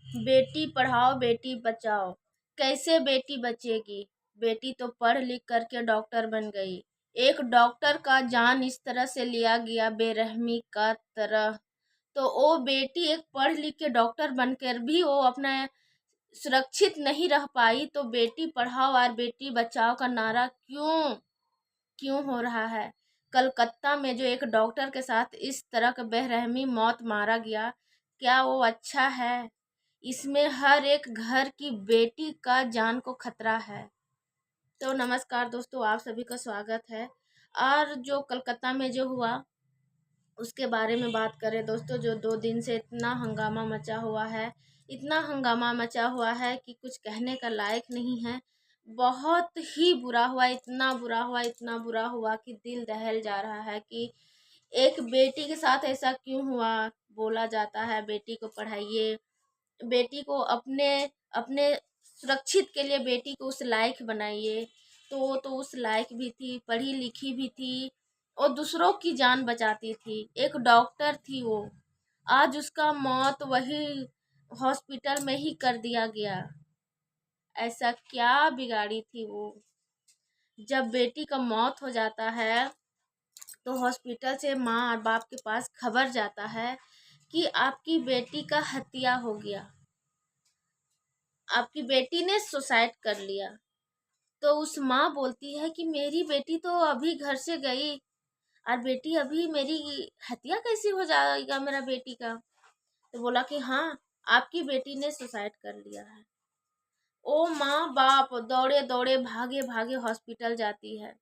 बेटी पढ़ाओ बेटी बचाओ। कैसे बेटी बचेगी? बेटी तो पढ़ लिख करके डॉक्टर बन गई। एक डॉक्टर का जान इस तरह से लिया गया बेरहमी का तरह। तो वो बेटी एक पढ़ लिख के डॉक्टर बनकर भी वो अपना सुरक्षित नहीं रह पाई। तो बेटी पढ़ाओ और बेटी बचाओ का नारा क्यों क्यों हो रहा है? कलकत्ता में जो एक डॉक्टर के साथ इस तरह का बेरहमी मौत मारा गया, क्या वो अच्छा है? इसमें हर एक घर की बेटी का जान को खतरा है। तो नमस्कार दोस्तों, आप सभी का स्वागत है। और जो कलकत्ता में जो हुआ उसके बारे में बात करें दोस्तों, जो 2 दिन से इतना हंगामा मचा हुआ है, इतना हंगामा मचा हुआ है कि कुछ कहने का लायक नहीं है। बहुत ही बुरा हुआ, इतना बुरा हुआ, इतना बुरा हुआ कि दिल दहल जा रहा है कि एक बेटी के साथ ऐसा क्यों हुआ। बोला जाता है बेटी को पढ़ाइए, बेटी को अपने अपने सुरक्षित के लिए बेटी को उस लायक बनाइए। तो वो तो उस लायक भी थी, पढ़ी लिखी भी थी और दूसरों की जान बचाती थी, एक डॉक्टर थी वो। आज उसका मौत वही हॉस्पिटल में ही कर दिया गया। ऐसा क्या बिगाड़ी थी वो? जब बेटी का मौत हो जाता है तो हॉस्पिटल से माँ और बाप के पास खबर जाता है कि आपकी बेटी का हत्या हो गया, आपकी बेटी ने सुसाइड कर लिया। तो उस माँ बोलती है कि मेरी बेटी तो अभी घर से गई और बेटी अभी मेरी हत्या कैसे हो जाएगा मेरा बेटी का? तो बोला कि हाँ, आपकी बेटी ने सुसाइड कर लिया है। ओ माँ बाप दौड़े दौड़े भागे भागे हॉस्पिटल जाती है।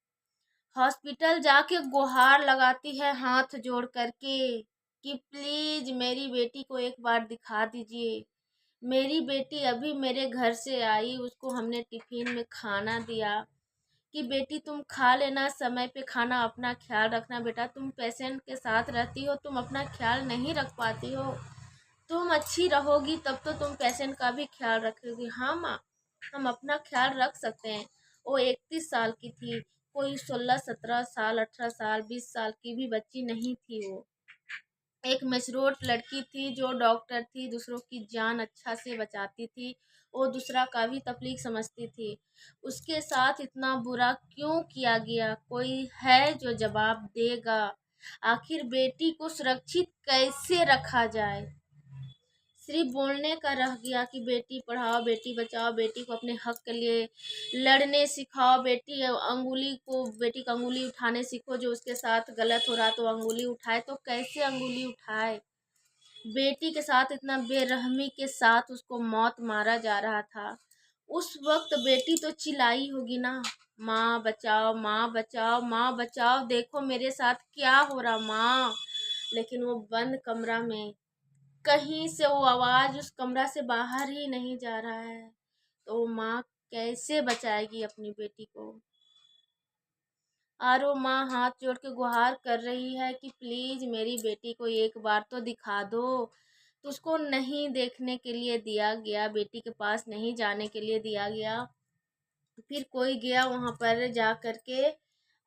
हॉस्पिटल जाके गुहार लगाती है हाथ जोड़ करके कि प्लीज मेरी बेटी को एक बार दिखा दीजिए। मेरी बेटी अभी मेरे घर से आई, उसको हमने टिफिन में खाना दिया कि बेटी तुम खा लेना, समय पे खाना, अपना ख्याल रखना। बेटा तुम पेशेंट के साथ रहती हो, तुम अपना ख्याल नहीं रख पाती हो। तुम अच्छी रहोगी तब तो तुम पेशेंट का भी ख्याल रखोगी। हाँ माँ, हम अपना ख्याल रख सकते हैं। वो 31 साल की थी, कोई 16 17 साल 18 साल 20 साल की भी बच्ची नहीं थी। वो एक मशरूर लड़की थी जो डॉक्टर थी, दूसरों की जान अच्छा से बचाती थी। वो दूसरा का भी तकलीफ समझती थी। उसके साथ इतना बुरा क्यों किया गया? कोई है जो जवाब देगा? आखिर बेटी को सुरक्षित कैसे रखा जाए? सिर्फ बोलने का रह गया कि बेटी पढ़ाओ बेटी बचाओ, बेटी को अपने हक के लिए लड़ने सिखाओ। बेटी का अंगुली उठाने सीखो, जो उसके साथ गलत हो रहा तो अंगुली उठाए। तो कैसे अंगुली उठाए? बेटी के साथ इतना बेरहमी के साथ उसको मौत मारा जा रहा था। उस वक्त बेटी तो चिल्लाई होगी ना, माँ बचाओ माँ बचाओ माँ बचाओ, देखो मेरे साथ क्या हो रहा माँ। लेकिन वो बंद कमरा में, कहीं से वो आवाज उस कमरा से बाहर ही नहीं जा रहा है। तो वो माँ कैसे बचाएगी अपनी बेटी को? और वो माँ हाथ जोड़ के गुहार कर रही है कि प्लीज मेरी बेटी को एक बार तो दिखा दो। तो उसको नहीं देखने के लिए दिया गया, बेटी के पास नहीं जाने के लिए दिया गया। फिर कोई गया वहां पर जा करके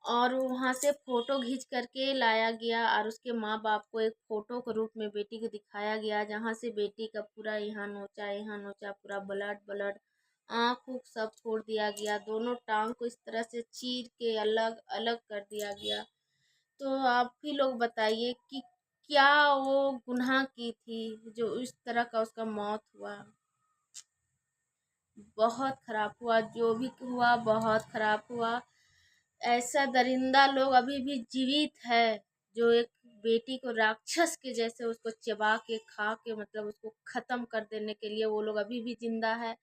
और वहां से फोटो खींच करके लाया गया और उसके माँ बाप को एक फोटो के रूप में बेटी को दिखाया गया, जहाँ से बेटी का पूरा यहाँ नोचा पूरा ब्लड ब्लड, आँख उख सब फोड़ दिया गया, दोनों टांग को इस तरह से चीर के अलग अलग कर दिया गया। तो आप ही लोग बताइए कि क्या वो गुनाह की थी जो इस तरह का उसका मौत हुआ? बहुत खराब हुआ, जो भी हुआ बहुत खराब हुआ। ऐसा दरिंदा लोग अभी भी जीवित है जो एक बेटी को राक्षस के जैसे उसको चबा के खा के, मतलब उसको खत्म कर देने के लिए वो लोग अभी भी जिंदा है।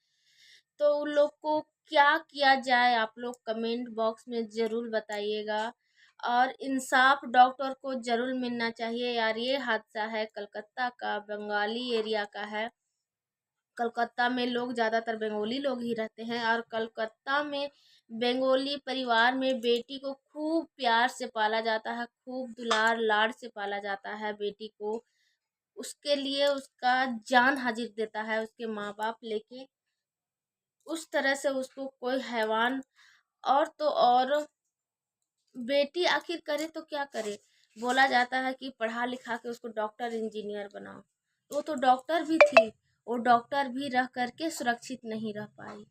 तो उन लोग को क्या किया जाए, आप लोग कमेंट बॉक्स में ज़रूर बताइएगा। और इंसाफ डॉक्टर को ज़रूर मिलना चाहिए यार। ये हादसा है कलकत्ता का, बंगाली एरिया का है। कलकत्ता में लोग ज़्यादातर बंगाली लोग ही रहते हैं और कलकत्ता में बंगाली परिवार में बेटी को खूब प्यार से पाला जाता है, खूब दुलार लाड से पाला जाता है बेटी को। उसके लिए उसका जान हाजिर देता है उसके माँ बाप, लेके उस तरह से उसको कोई हैवान। और तो और बेटी आखिर करे तो क्या करे? बोला जाता है कि पढ़ा लिखा के उसको डॉक्टर इंजीनियर बनाओ। वो तो डॉक्टर भी थी, वो डॉक्टर भी रह करके सुरक्षित नहीं रह पाई।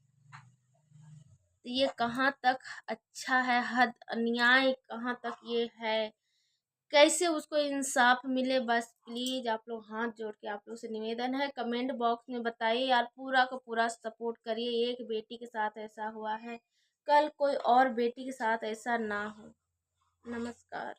तो ये कहाँ तक अच्छा है, हद अन्याय कहाँ तक ये है, कैसे उसको इंसाफ मिले। बस प्लीज़ आप लोग हाथ जोड़ के आप लोग से निवेदन है, कमेंट बॉक्स में बताइए यार, पूरा का पूरा सपोर्ट करिए। एक बेटी के साथ ऐसा हुआ है, कल कोई और बेटी के साथ ऐसा ना हो। नमस्कार।